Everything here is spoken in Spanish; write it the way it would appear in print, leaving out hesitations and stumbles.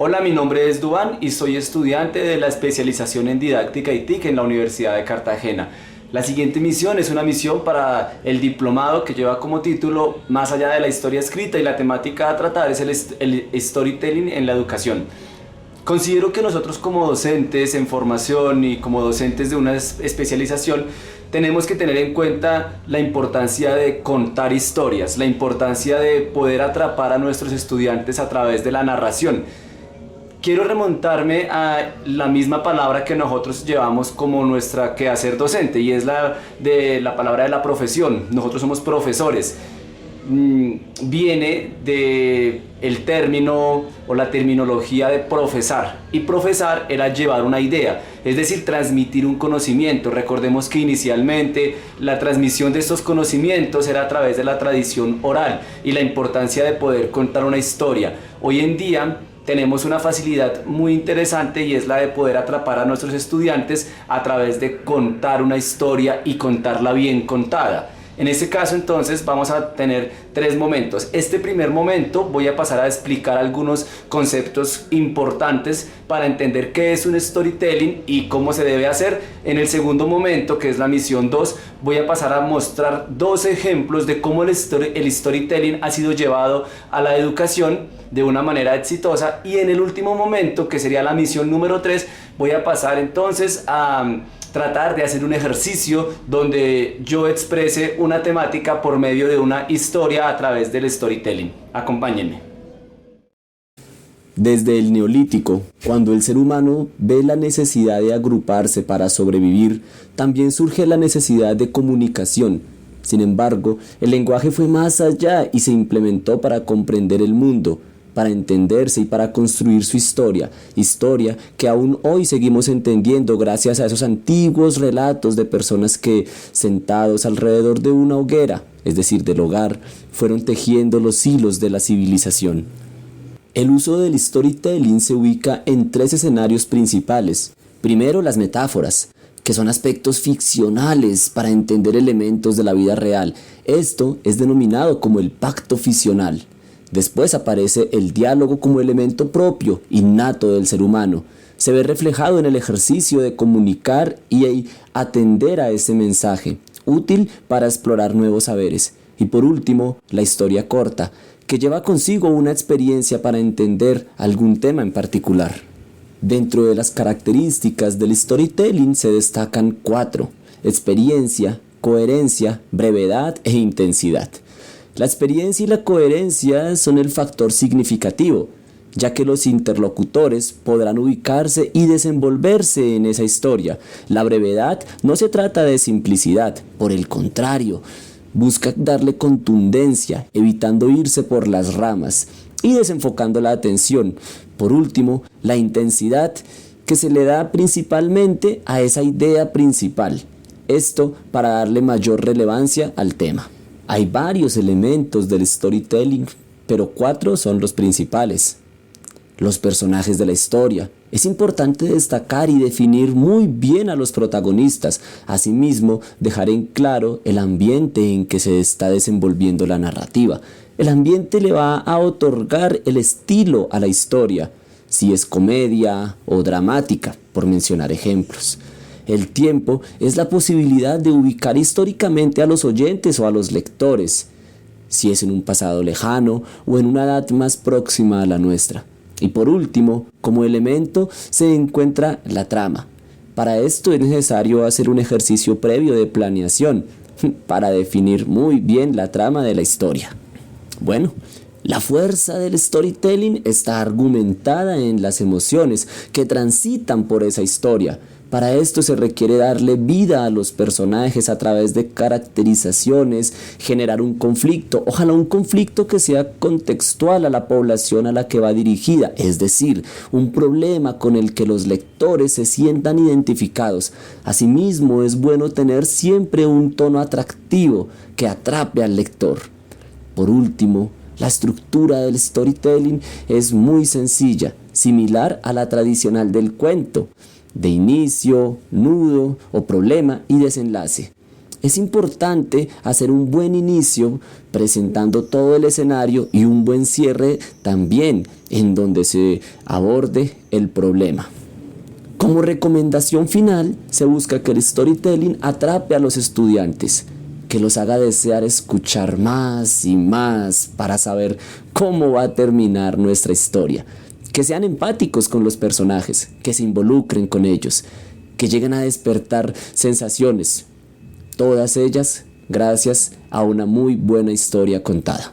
Hola, mi nombre es Duván y soy estudiante de la especialización en didáctica y TIC en la Universidad de Cartagena. La siguiente misión es una misión para el diplomado que lleva como título Más allá de la historia escrita, y la temática a tratar es el storytelling en la educación. Considero que nosotros como docentes en formación y como docentes de una especialización tenemos que tener en cuenta la importancia de contar historias, la importancia de poder atrapar a nuestros estudiantes a través de la narración. Quiero remontarme a la misma palabra que nosotros llevamos como nuestra quehacer docente, y es la palabra de la profesión. Nosotros somos profesores. Viene de el término o la terminología de profesar, y profesar era llevar una idea, es decir, transmitir un conocimiento. Recordemos que inicialmente la transmisión de estos conocimientos era a través de la tradición oral y la importancia de poder contar una historia. Hoy en día tenemos una facilidad muy interesante, y es la de poder atrapar a nuestros estudiantes a través de contar una historia y contarla bien contada. En este caso, entonces, vamos a tener tres momentos. Este primer momento voy a pasar a explicar algunos conceptos importantes para entender qué es un storytelling y cómo se debe hacer. En el segundo momento, que es la misión 2, voy a pasar a mostrar dos ejemplos de cómo el storytelling ha sido llevado a la educación de una manera exitosa. Y en el último momento, que sería la misión número 3, voy a pasar entonces a tratar de hacer un ejercicio donde yo exprese una temática por medio de una historia a través del storytelling. Acompáñenme. Desde el Neolítico, cuando el ser humano ve la necesidad de agruparse para sobrevivir, también surge la necesidad de comunicación. Sin embargo, el lenguaje fue más allá y se implementó para comprender el mundo, para entenderse y para construir su historia que aún hoy seguimos entendiendo gracias a esos antiguos relatos de personas que, sentados alrededor de una hoguera, es decir, del hogar, fueron tejiendo los hilos de la civilización. El uso del storytelling se ubica en tres escenarios principales. Primero, las metáforas, que son aspectos ficcionales para entender elementos de la vida real. Esto es denominado como el pacto ficcional. Después aparece el diálogo como elemento propio, innato del ser humano. Se ve reflejado en el ejercicio de comunicar y atender a ese mensaje, útil para explorar nuevos saberes. Y por último, la historia corta, que lleva consigo una experiencia para entender algún tema en particular. Dentro de las características del storytelling se destacan 4: experiencia, coherencia, brevedad e intensidad. La experiencia y la coherencia son el factor significativo, ya que los interlocutores podrán ubicarse y desenvolverse en esa historia. La brevedad no se trata de simplicidad, por el contrario, busca darle contundencia, evitando irse por las ramas y desenfocando la atención. Por último, la intensidad, que se le da principalmente a esa idea principal. Esto para darle mayor relevancia al tema. Hay varios elementos del storytelling, pero 4 son los principales. Los personajes de la historia. Es importante destacar y definir muy bien a los protagonistas. Asimismo, dejar en claro el ambiente en que se está desenvolviendo la narrativa. El ambiente le va a otorgar el estilo a la historia, si es comedia o dramática, por mencionar ejemplos. El tiempo es la posibilidad de ubicar históricamente a los oyentes o a los lectores, si es en un pasado lejano o en una edad más próxima a la nuestra. Y por último, como elemento se encuentra la trama. Para esto es necesario hacer un ejercicio previo de planeación para definir muy bien la trama de la historia. Bueno, la fuerza del storytelling está argumentada en las emociones que transitan por esa historia. Para esto se requiere darle vida a los personajes a través de caracterizaciones, generar un conflicto, ojalá un conflicto que sea contextual a la población a la que va dirigida, es decir, un problema con el que los lectores se sientan identificados. Asimismo, es bueno tener siempre un tono atractivo que atrape al lector. Por último, la estructura del storytelling es muy sencilla, similar a la tradicional del cuento, de inicio, nudo o problema y desenlace. Es importante hacer un buen inicio presentando todo el escenario y un buen cierre también en donde se aborde el problema. Como recomendación final, se busca que el storytelling atrape a los estudiantes, que los haga desear escuchar más y más para saber cómo va a terminar nuestra historia, que sean empáticos con los personajes, que se involucren con ellos, que lleguen a despertar sensaciones, todas ellas gracias a una muy buena historia contada.